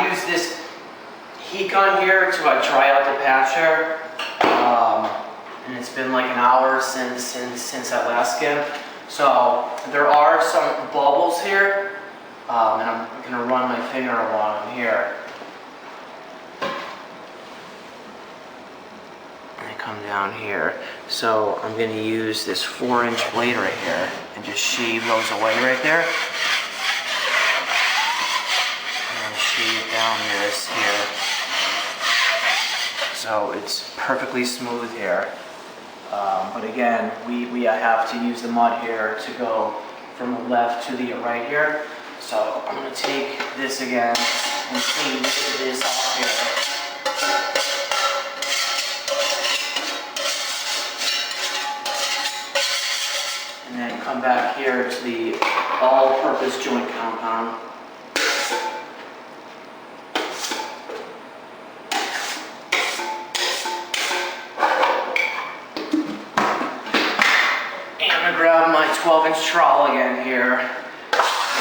I use this heat gun here to dry out the patch here. And it's been like an hour since I last skimmed. So there are some bubbles here, and I'm gonna run my finger along them here. And they come down here. So I'm gonna use this 4-inch blade right here and just shave those away right there. And then shave down this here. So it's perfectly smooth here. But again, we have to use the mud here to go from the left to the right here. So I'm going to take this again and clean this off here. And then come back here to the all-purpose joint compound. Grab my 12-inch trowel again here,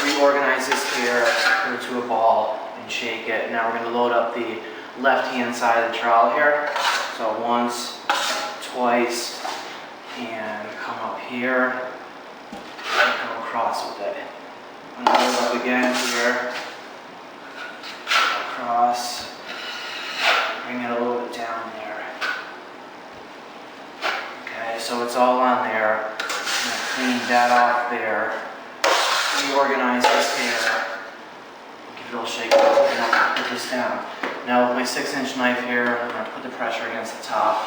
reorganize this here, put it to a ball and shake it. Now we're going to load up the left-hand side of the trowel here. So once, twice, and come up here and go across with it. I'm going to load up again here, across, bring it a little bit down there. Okay, so it's all on there. Clean that off there, reorganize this here, give it a little shake, and I'll put this down. Now with my 6-inch knife here, I'm going to put the pressure against the top,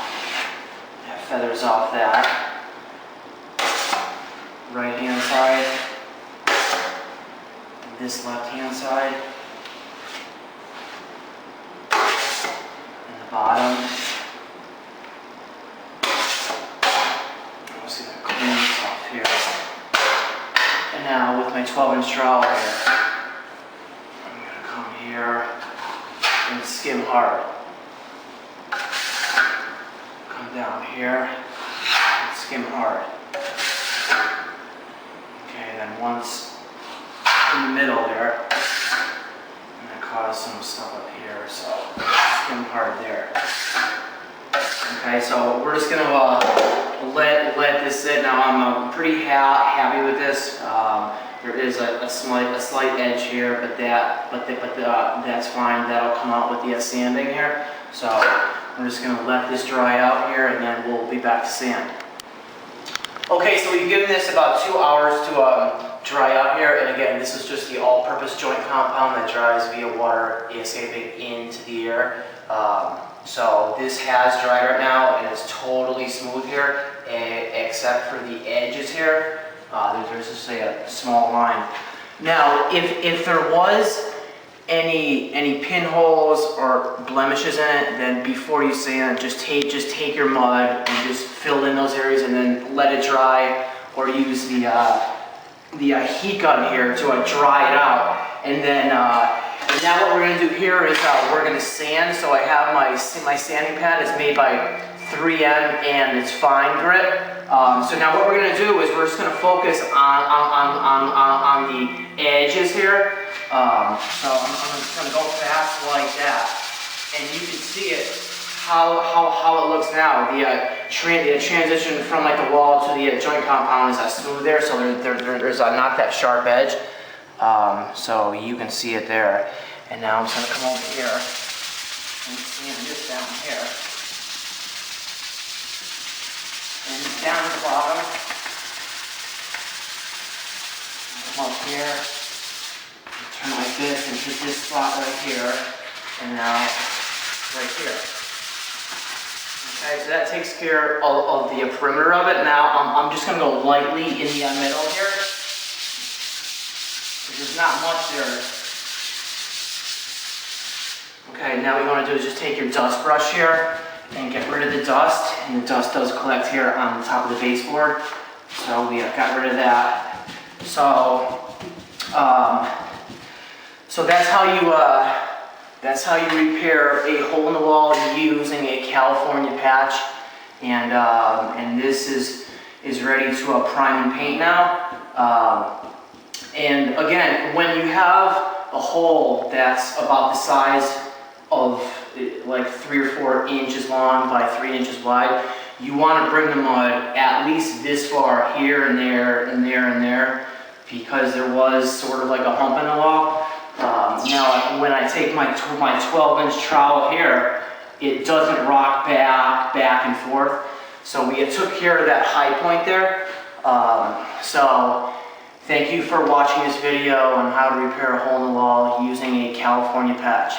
have feathers off that, right hand side, and this left hand side, and the bottom. I'm just going to clean this off here. And now with my 12-inch trowel here, I'm going to come here and skim hard. Come down here and skim hard. Okay, then once in the middle there, I'm going to cause some stuff up here, so skim hard there. Okay, so we're just going to let this sit. Now I'm pretty happy with this. There is a slight edge here, but that's fine. That'll come out with the sanding here. So I'm just going to let this dry out here, and then we'll be back to sand. Okay, so we've given this about 2 hours to dry out here, and again, this is just the all-purpose joint compound that dries via water escaping into the air. So this has dried right now, and it's totally smooth here, except for the edges here. There's just a small line. Now, if there was any pinholes or blemishes in it, then before you sand, just take your mud and just fill in those areas, and then let it dry, or use the heat gun here to dry it out, and then. Now what we're going to do here is we're going to sand. So I have my sanding pad. It's made by 3M and it's fine grit. So now what we're going to do is we're just going to focus on the edges here. So I'm just going to go fast like that, and you can see it how it looks now. The transition from like the wall to the joint compound is smooth there. So there's not that sharp edge. So you can see it there. And now I'm just going to come over here and sand this down here. And down at the bottom. Come up here. Turn like this and hit this spot right here. And now right here. Okay, so that takes care of the perimeter of it. Now I'm just going to go lightly in the middle here. There's not much there. Okay, now what you want to do is just take your dust brush here and get rid of the dust. And the dust does collect here on the top of the baseboard. So we got rid of that. So that's how you repair a hole in the wall using a California patch. And this is ready to prime and paint now. And again, when you have a hole that's about the size of like 3 or 4 inches long by 3 inches wide, you want to bring the mud at least this far here and there and there and there, because there was sort of like a hump in the wall. Now when I take my 12-inch trowel here, it doesn't rock back and forth. So we took care of that high point there. So thank you for watching this video on how to repair a hole in the wall using a California patch.